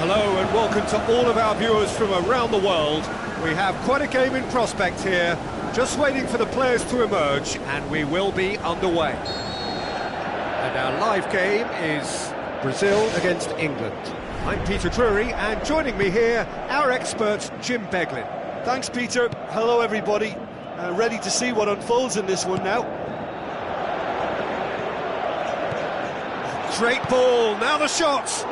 Hello and welcome to all of our viewers from around the world. We have quite a game in prospect here, just waiting for the players to emerge, and we will be underway. And our live game is Brazil against England. I'm Peter Drury, and joining me here, our expert Jim Beglin. Thanks, Peter. Hello, everybody. Ready to see what unfolds in this one now. Great ball, now the shots!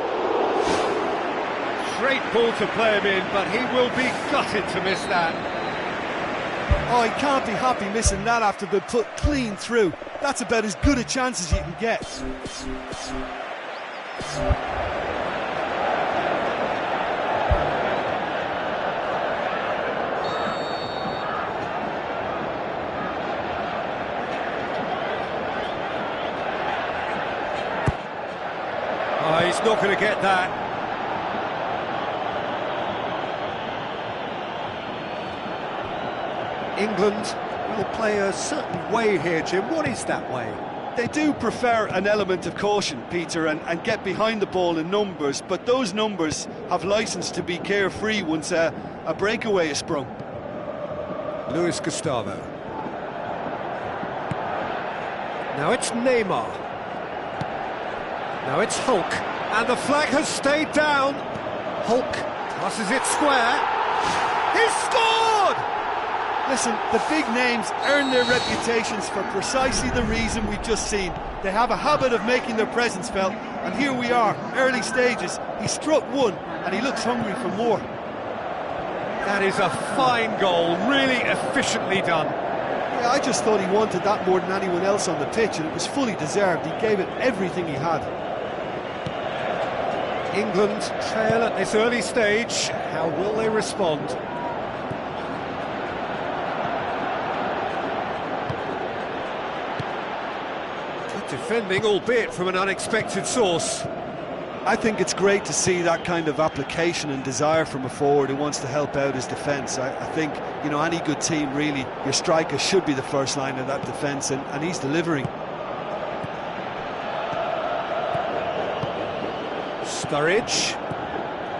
Great ball to play him in, but he will be gutted to miss that. Oh, he can't be happy missing that after being put clean through. That's about as good a chance as you can get. Oh, he's not going to get that. England will play a certain way here, Jim. What is that way? They do prefer an element of caution, Peter, and get behind the ball in numbers, but those numbers have licence to be carefree once a breakaway is sprung. Luis Gustavo. Now it's Neymar. Now it's Hulk. And the flag has stayed down. Hulk passes it square. He's scored! Listen, the big names earn their reputations for precisely the reason we've just seen. They have a habit of making their presence felt, and here we are, early stages. He struck one, and he looks hungry for more. That is a fine goal, really efficiently done. Yeah, I just thought he wanted that more than anyone else on the pitch, and it was fully deserved. He gave it everything he had. England trail at this early stage. How will they respond? Defending, albeit from an unexpected source. I think it's great to see that kind of application and desire from a forward who wants to help out his defence. I think, you know, any good team, really, your striker should be the first line of that defence, and he's delivering. Sturridge.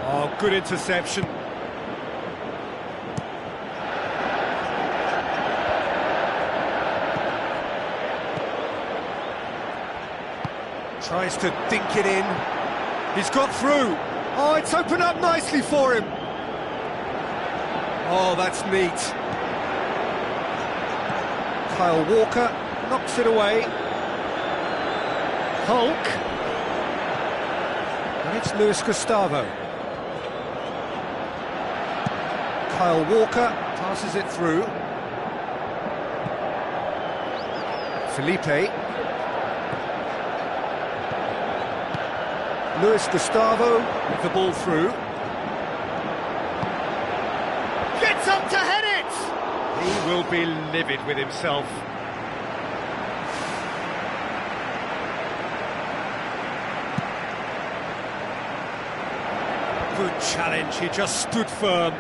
Oh, good interception. Tries to dink it in. He's got through. Oh, it's opened up nicely for him. Oh, that's neat. Kyle Walker knocks it away. Hulk. And it's Luis Gustavo. Kyle Walker passes it through. Felipe. Luis Gustavo with the ball through. Gets up to head it! He will be livid with himself. Good challenge, he just stood firm.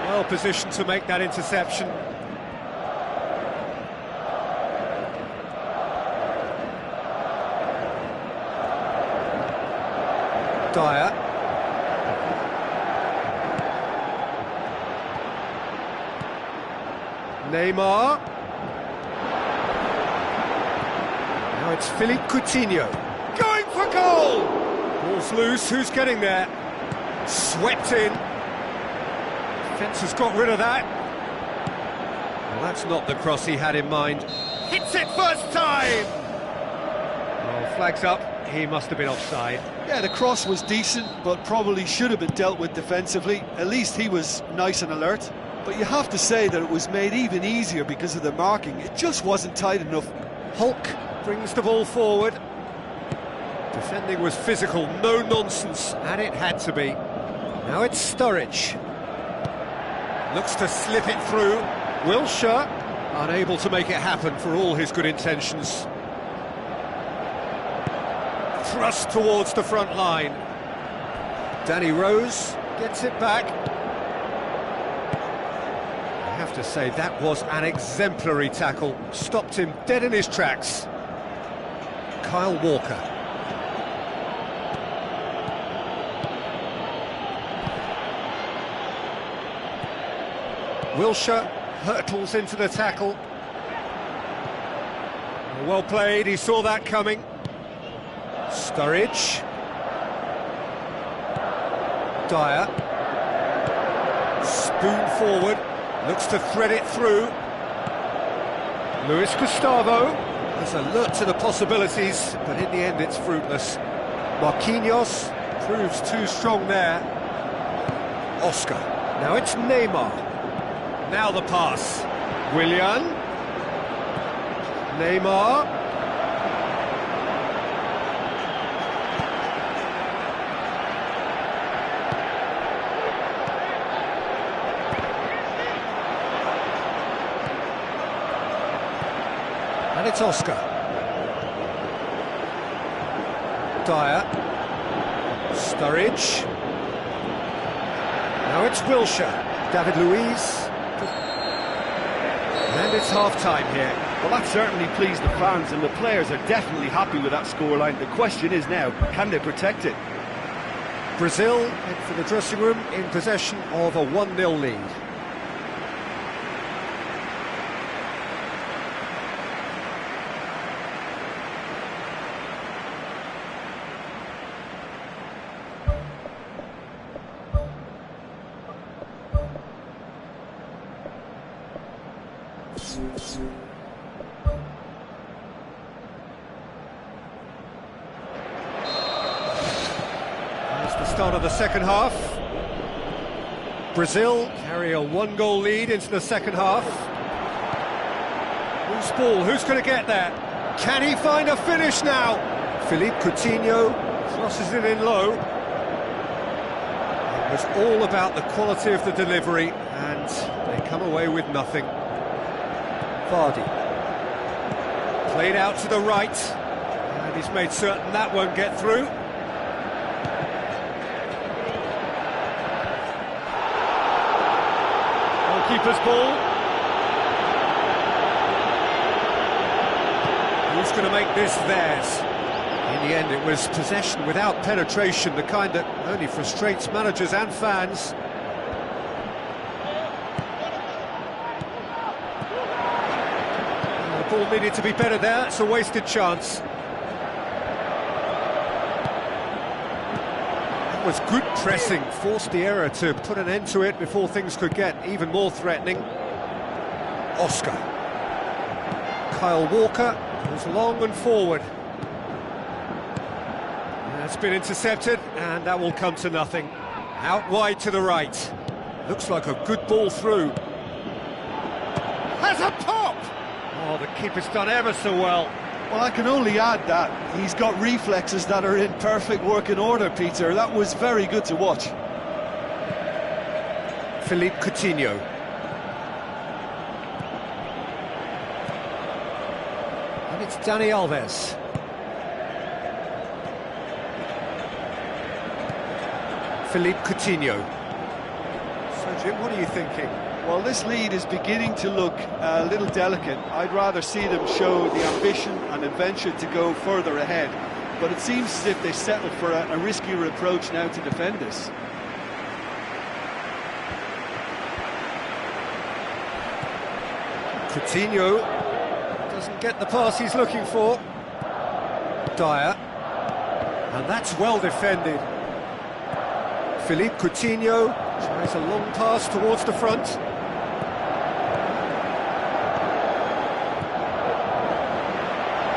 Well positioned to make that interception. Dyer. Neymar. Now it's Philippe Coutinho. Going for goal! Ball's loose, who's getting there? Swept in. Defence has got rid of that. Well, that's not the cross he had in mind. Hits it first time! Oh, flags up. He must have been offside. Yeah, the cross was decent, but probably should have been dealt with defensively. At least he was nice and alert. But you have to say that it was made even easier because of the marking. It just wasn't tight enough. Hulk brings the ball forward. Defending was physical, no nonsense, and it had to be. Now it's Sturridge. Looks to slip it through. Wilshere, unable to make it happen for all his good intentions. Thrust towards the front line. Danny Rose gets it back. I have to say, that was an exemplary tackle. Stopped him dead in his tracks. Kyle Walker. Wilshere hurtles into the tackle. Well played, he saw that coming. Sturridge. Dyer. Spoon forward. Looks to thread it through. Luis Gustavo is alert to the possibilities, but in the end it's fruitless. Marquinhos proves too strong there. Oscar. Now it's Neymar. Now the pass. Willian. Neymar. And it's Oscar. Dyer. Sturridge. Now it's Wilshere. David Luiz. And it's half-time here. Well, that certainly pleased the fans, and the players are definitely happy with that scoreline. The question is now, can they protect it? Brazil head for the dressing room in possession of a 1-0 lead. It's the start of the second half. Brazil carry a 1-goal lead into the second half. Loose ball, who's going to get there? Can he find a finish now? Philippe Coutinho crosses it in low. It was all about the quality of the delivery, and they come away with nothing. Vardy. Played out to the right, and he's made certain that won't get through. Goalkeeper's ball. Who's going to make this theirs? In the end, it was possession without penetration, the kind that only frustrates managers and fans. The ball needed to be better there, it's a wasted chance. That was good pressing, forced the error to put an end to it before things could get even more threatening. Oscar. Kyle Walker. Goes long and forward. That's been intercepted, and that will come to nothing. Out wide to the right. Looks like a good ball through. Has a pop! Oh, the keeper's done ever so well. Well, I can only add that he's got reflexes that are in perfect working order, Peter. That was very good to watch. Philippe Coutinho. And it's Dani Alves. Philippe Coutinho. So, Jim, what are you thinking? Well, this lead is beginning to look a little delicate. I'd rather see them show the ambition and adventure to go further ahead. But it seems as if they've settled for a riskier approach now to defend this. Coutinho doesn't get the pass he's looking for. Dyer. And that's well defended. Philippe Coutinho tries a long pass towards the front.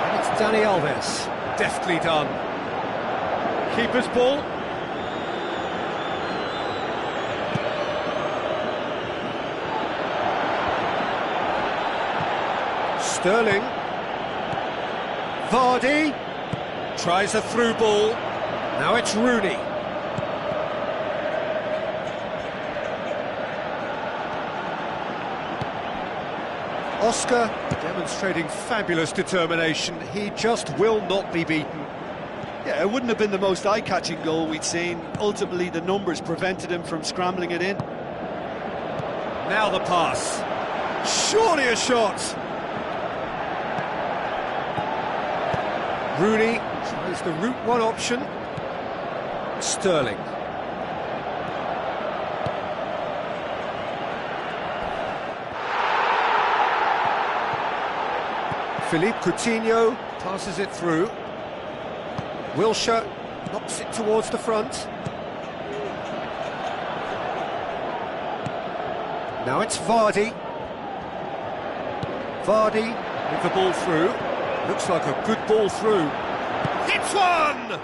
And it's Dani Alves. Deftly done. Keeper's ball. Sterling. Vardy tries a through ball. Now it's Rooney. Oscar demonstrating fabulous determination. He just will not be beaten. Yeah, it wouldn't have been the most eye-catching goal we'd seen. Ultimately, the numbers prevented him from scrambling it in. Now the pass. Surely a shot. Rooney tries the route one option. Sterling. Philippe Coutinho passes it through. Wilshere knocks it towards the front. Now it's Vardy. Vardy with the ball through. Looks like a good ball through. Hits one!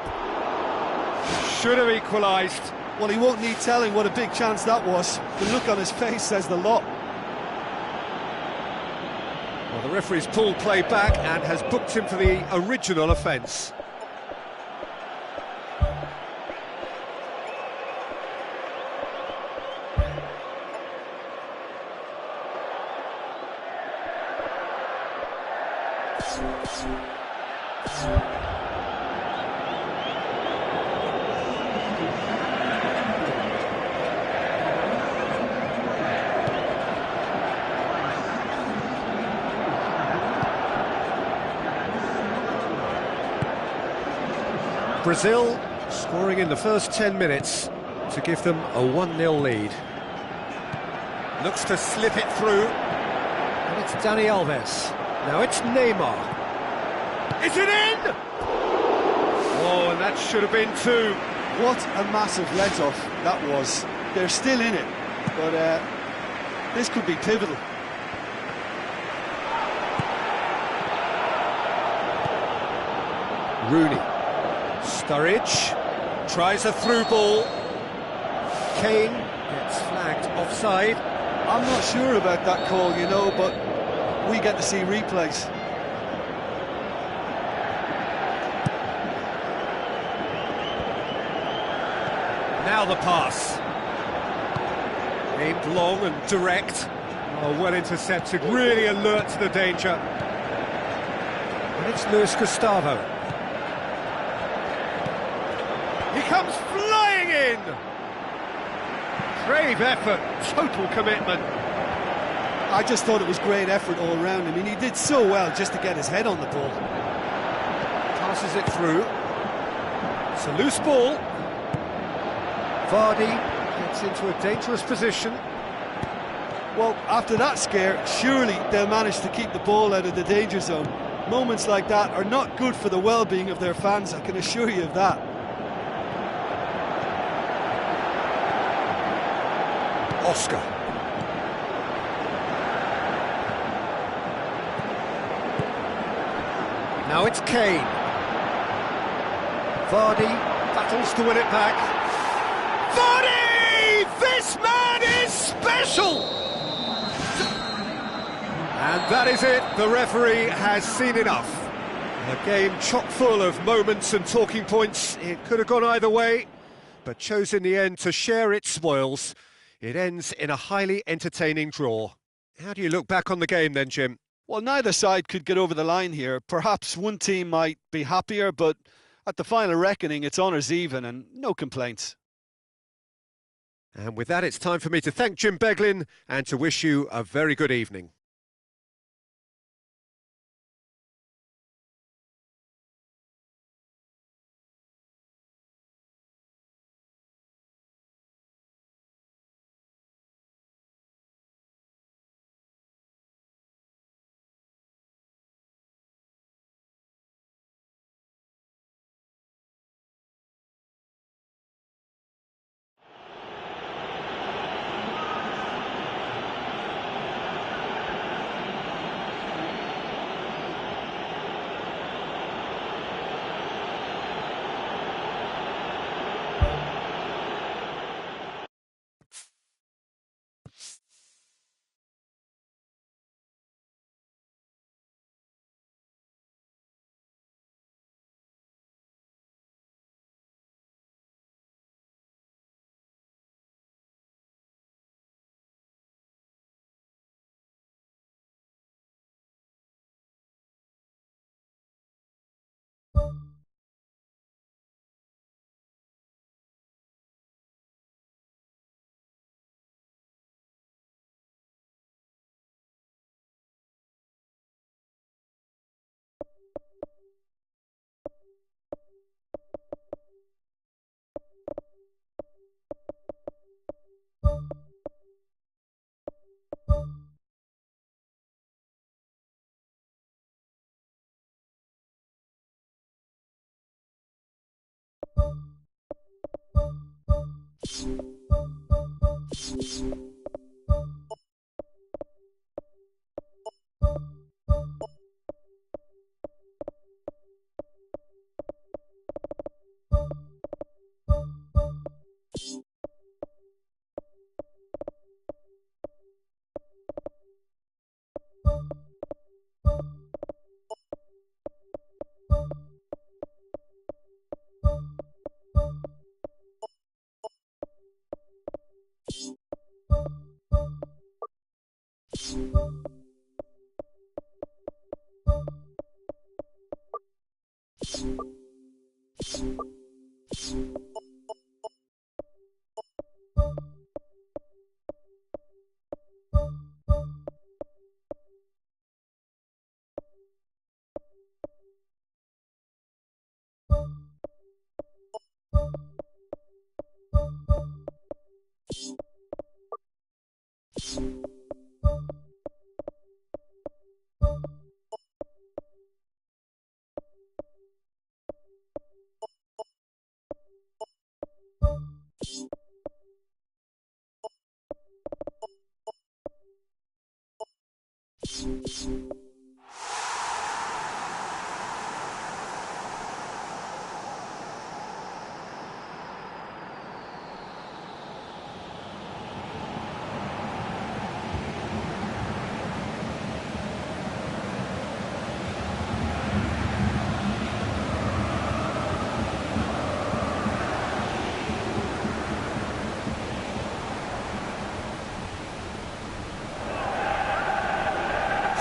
Should have equalised. Well, he won't need telling what a big chance that was. The look on his face says the lot. Well, the referee's pulled play back and has booked him for the original offence. Brazil scoring in the first 10 minutes to give them a 1-0 lead. Looks to slip it through. And it's Dani Alves. Now it's Neymar. Is it in? Oh, and that should have been two. What a massive let-off that was. They're still in it, but this could be pivotal. Rooney. Sturridge tries a through ball. Kane gets flagged offside. I'm not sure about that call, you know, but we get to see replays. Now the pass. Aimed long and direct. Oh, well intercepted, really alert to the danger. And it's Luis Gustavo. He comes flying in! Brave effort, total commitment. I just thought it was great effort all round. I mean, he did so well just to get his head on the ball. Passes it through. It's a loose ball. Vardy gets into a dangerous position. Well, after that scare, surely they'll manage to keep the ball out of the danger zone. Moments like that are not good for the well-being of their fans, I can assure you of that. Oscar. Now it's Kane. Vardy battles to win it back. Vardy! This man is special! And that is it. The referee has seen enough. A game chock full of moments and talking points. It could have gone either way, but chose in the end to share its spoils. It ends in a highly entertaining draw. How do you look back on the game then, Jim? Well, neither side could get over the line here. Perhaps one team might be happier, but at the final reckoning, it's honours even and no complaints. And with that, it's time for me to thank Jim Beglin and to wish you a very good evening.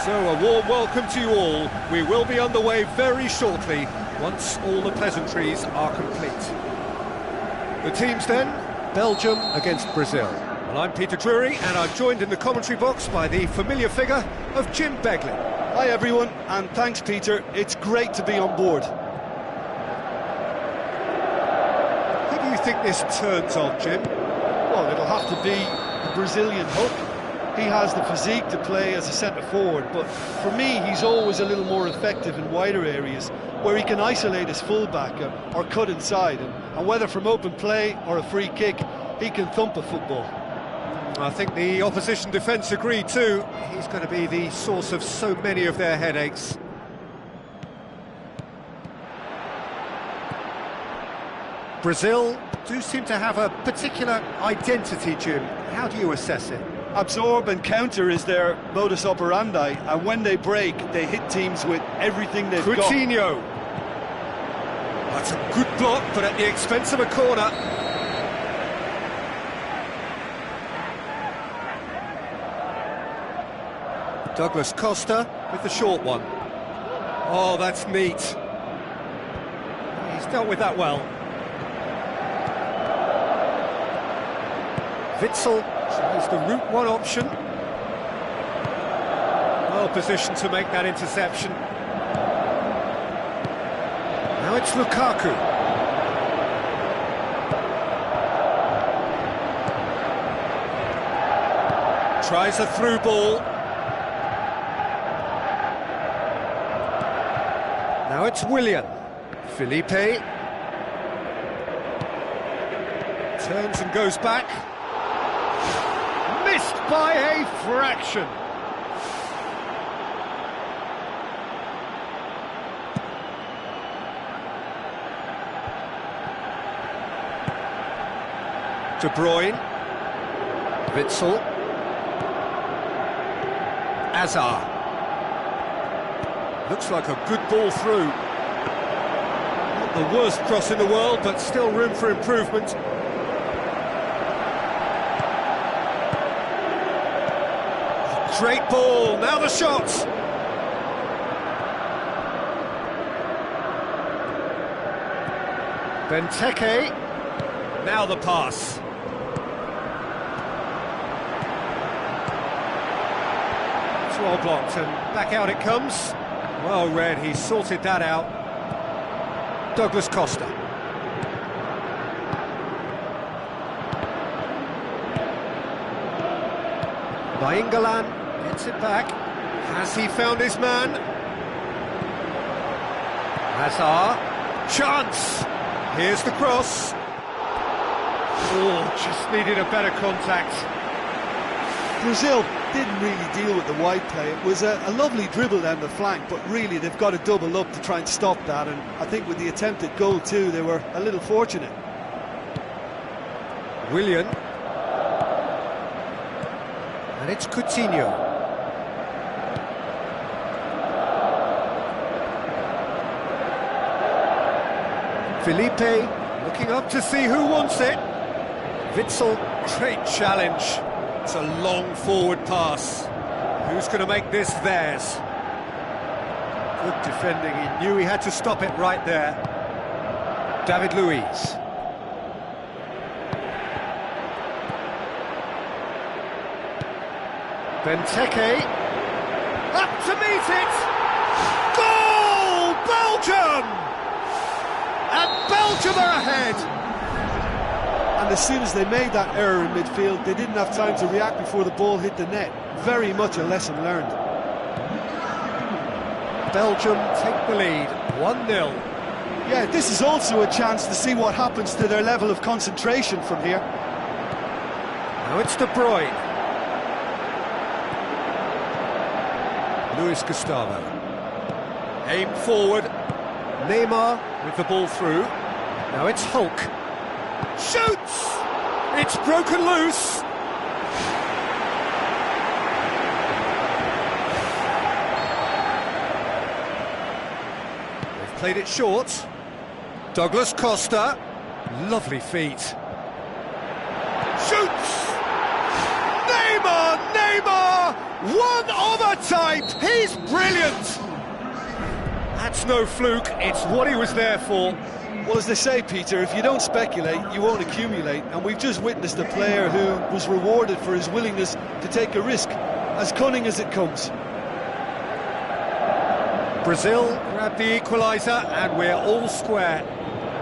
So a warm welcome to you all. We will be underway very shortly once all the pleasantries are complete. The teams then, Belgium against Brazil. Well, I'm Peter Drury and I'm joined in the commentary box by the familiar figure of Jim Beglin. Hi everyone, and thanks Peter, it's great to be on board. Who do you think this turns on, Jim? Well, it'll have to be the Brazilian hook. He has the physique to play as a centre-forward, but for me, he's always a little more effective in wider areas where he can isolate his fullback or cut inside, and whether from open play or a free kick, he can thump a football. I think the opposition defence agree too. He's going to be the source of so many of their headaches. Brazil do seem to have a particular identity, Jim. How do you assess it? Absorb and counter is their modus operandi, and when they break, they hit teams with everything they've got. Coutinho. That's a good block, but at the expense of a corner. Douglas Costa with the short one. Oh, that's neat. He's dealt with that well. Witsel tries the route one option. Well positioned to make that interception. Now it's Lukaku. Tries a through ball. Now it's Willian. Felipe. Turns and goes back. Missed by a fraction. De Bruyne. Witsel. Azar. Looks like a good ball through. Not the worst cross in the world, but still room for improvement. Great ball, now the shot! Benteke, now the pass. It's well blocked, and back out it comes. Well read, he sorted that out. Douglas Costa. Nainggolan gets it back. Has he found his man? Hazard. Chance! Here's the cross. Oh, just needed a better contact. Brazil didn't really deal with the wide play. It was a lovely dribble down the flank, but really they've got to double up to try and stop that, and I think with the attempted goal too, they were a little fortunate. Willian. And it's Coutinho. Felipe looking up to see who wants it. Witsel, great challenge. It's a long forward pass. Who's going to make this theirs? Good defending, he knew he had to stop it right there. David Luiz. Benteke. Up to meet it! Goal! Belgium! And Belgium are ahead! And as soon as they made that error in midfield, they didn't have time to react before the ball hit the net. Very much a lesson learned. Belgium take the lead, 1-0. Yeah, this is also a chance to see what happens to their level of concentration from here. Now it's De Bruyne. Luis Gustavo. Aim forward. Neymar with the ball through. Now it's Hulk. Shoots! It's broken loose. They've played it short. Douglas Costa. Lovely feet. Shoots! Neymar! Neymar! One of a type! He's brilliant! That's no fluke, it's what he was there for. Well, as they say, Peter, if you don't speculate, you won't accumulate. And we've just witnessed a player who was rewarded for his willingness to take a risk, as cunning as it comes. Brazil grabbed the equaliser, and we're all square.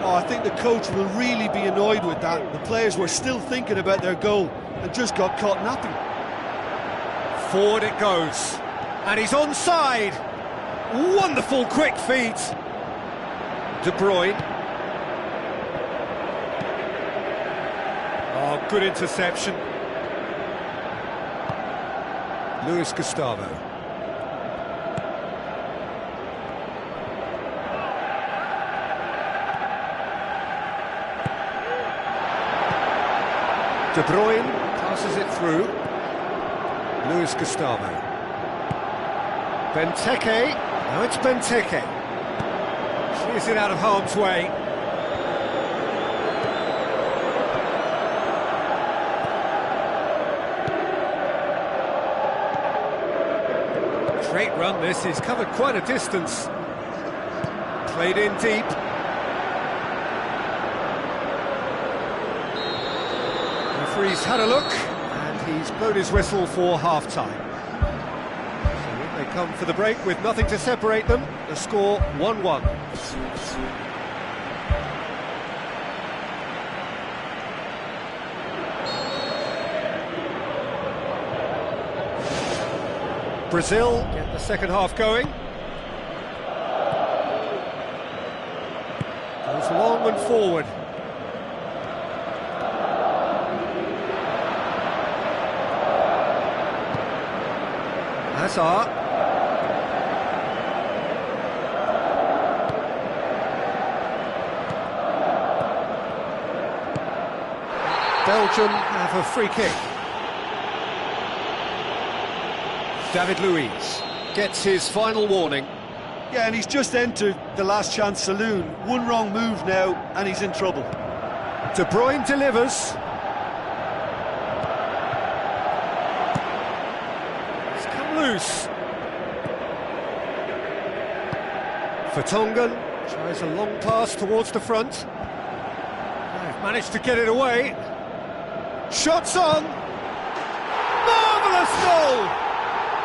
Oh, I think the coach will really be annoyed with that. The players were still thinking about their goal and just got caught napping. Forward it goes, and he's onside. Wonderful quick feet. De Bruyne. Oh, good interception. Luis Gustavo. De Bruyne passes it through. Luis Gustavo. Benteke. Now it's Benteke. Clears it out of harm's way. Great run this, he's covered quite a distance. Played in deep. Referee's had a look, and he's blown his whistle for half-time. So they come for the break with nothing to separate them. The score 1-1. Brazil get the second half going. Goes long and forward. Hazard. Belgium have a free kick. David Luiz gets his final warning. Yeah, and he's just entered the last chance saloon. One wrong move now, and he's in trouble. De Bruyne delivers. It's come loose. Vertonghen tries a long pass towards the front. They've managed to get it away. Shots on. Marvellous goal!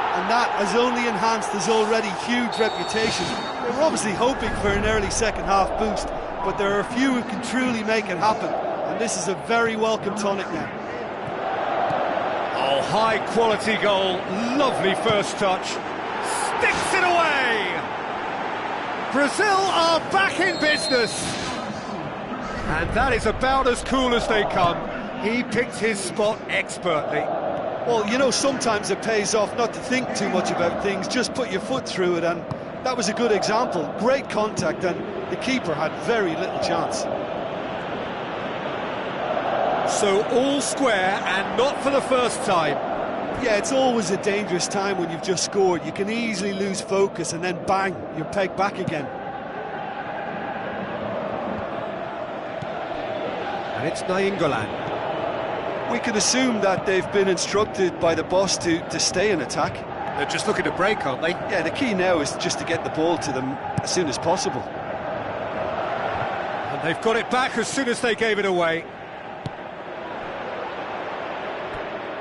And that has only enhanced his already huge reputation. They were obviously hoping for an early second-half boost, but there are a few who can truly make it happen, and this is a very welcome tonic now. Oh, high-quality goal, lovely first touch, sticks it away! Brazil are back in business! And that is about as cool as they come. He picked his spot expertly. Well, you know, sometimes it pays off not to think too much about things, just put your foot through it, and that was a good example. Great contact, and the keeper had very little chance. So all square, and not for the first time. Yeah, it's always a dangerous time when you've just scored. You can easily lose focus, and then bang, you're pegged back again. And it's Nainggolan. We can assume that they've been instructed by the boss to stay in attack. They're just looking to break, aren't they? Yeah, the key now is just to get the ball to them as soon as possible. And they've got it back as soon as they gave it away.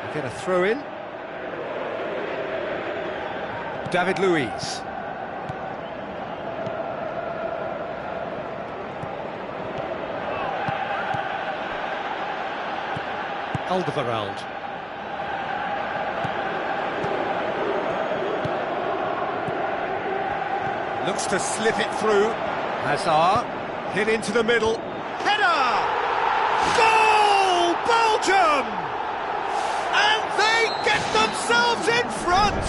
They get a throw in. David Luiz. Alderweireld. Looks to slip it through. Hazard hit into the middle. Header! Goal! Belgium! And they get themselves in front!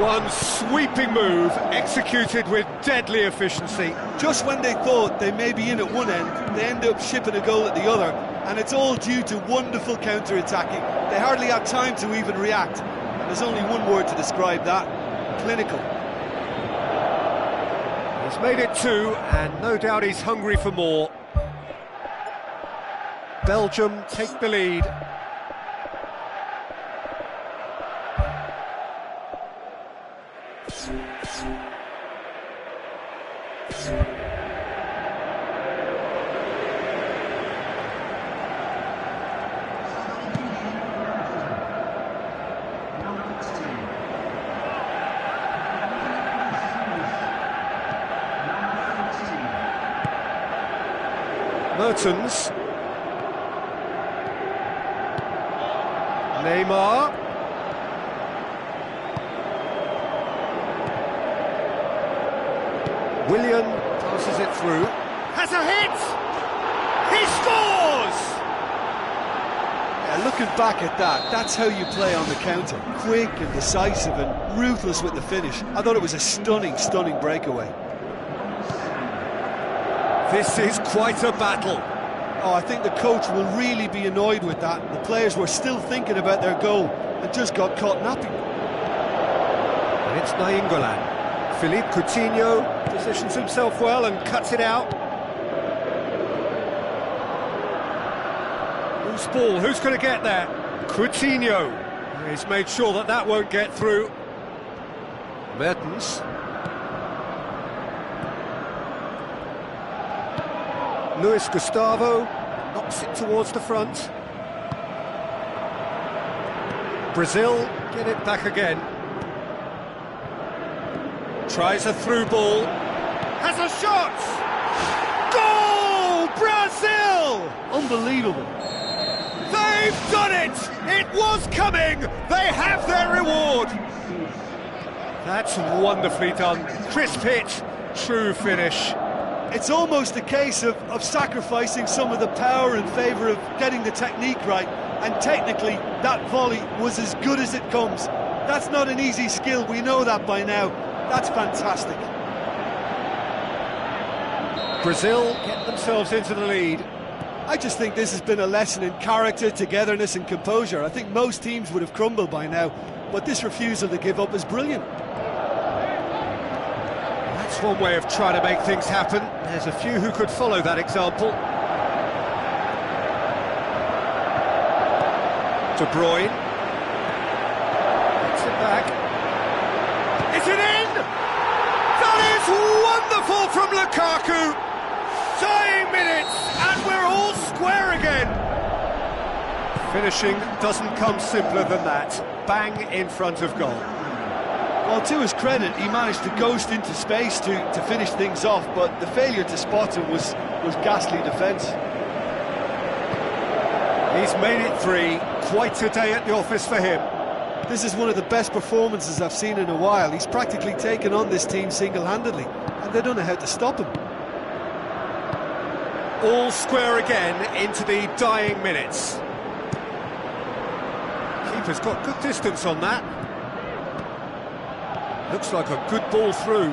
One sweeping move executed with deadly efficiency. Just when they thought they may be in at one end, they end up shipping a goal at the other. And it's all due to wonderful counter-attacking. They hardly had time to even react. And there's only one word to describe that: clinical. He's made it two, and no doubt he's hungry for more. Belgium take the lead. Mertens. Neymar. Willian passes it through. Has a hit! He scores! Yeah, looking back at that, that's how you play on the counter. Quick and decisive and ruthless with the finish. I thought it was a stunning, stunning breakaway. This is quite a battle. Oh, I think the coach will really be annoyed with that. The players were still thinking about their goal and just got caught napping. And it's Nainggolan. Philippe Coutinho positions himself well and cuts it out. Whose ball? Who's going to get there? Coutinho. He's made sure that that won't get through. Mertens. Luis Gustavo knocks it towards the front. Brazil get it back again. Tries a through ball. Has a shot! Goal! Brazil! Unbelievable. They've done it! It was coming! They have their reward! That's wonderfully done. Crisp hit, true finish. It's almost a case of sacrificing some of the power in favour of getting the technique right, and technically that volley was as good as it comes. That's not an easy skill, we know that by now. That's fantastic. Brazil get themselves into the lead. I just think this has been a lesson in character, togetherness and composure. I think most teams would have crumbled by now, but this refusal to give up is brilliant. That's one way of trying to make things happen. There's a few who could follow that example. De Bruyne. Gets it back. Is it in? That is wonderful from Lukaku! Dying minutes, and we're all square again! Finishing doesn't come simpler than that. Bang in front of goal. Well, to his credit, he managed to ghost into space to finish things off, but the failure to spot him was ghastly defence. He's made it 3. Quite a day at the office for him. This is one of the best performances I've seen in a while. He's practically taken on this team single-handedly, and they don't know how to stop him. All square again into the dying minutes. Keeper's got good distance on that. Looks like a good ball through.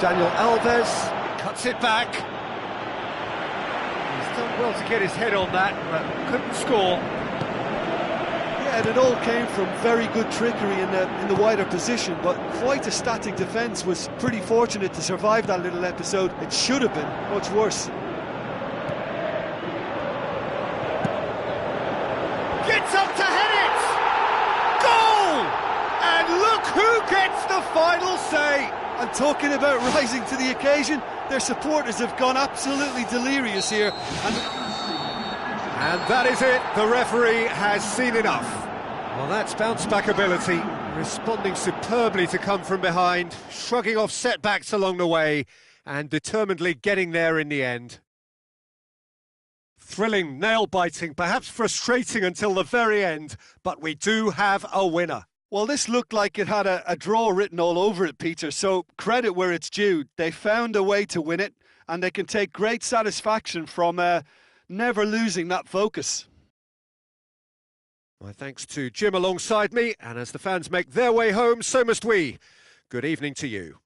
Daniel Alves cuts it back. He's done well to get his head on that, but couldn't score. Yeah, and it all came from very good trickery in the wider position, but quite a static defence. Was pretty fortunate to survive that little episode. It should have been much worse. Gets up to head it! Goal! And look who gets the final say! And talking about rising to the occasion, their supporters have gone absolutely delirious here. And that is it, the referee has seen enough. Well, that's bounce-back ability, responding superbly to come from behind, shrugging off setbacks along the way, and determinedly getting there in the end. Thrilling, nail-biting, perhaps frustrating until the very end, but we do have a winner. Well, this looked like it had a draw written all over it, Peter, so credit where it's due. They found a way to win it, and they can take great satisfaction from never losing that focus. My thanks to Jim alongside me, and as the fans make their way home, so must we. Good evening to you.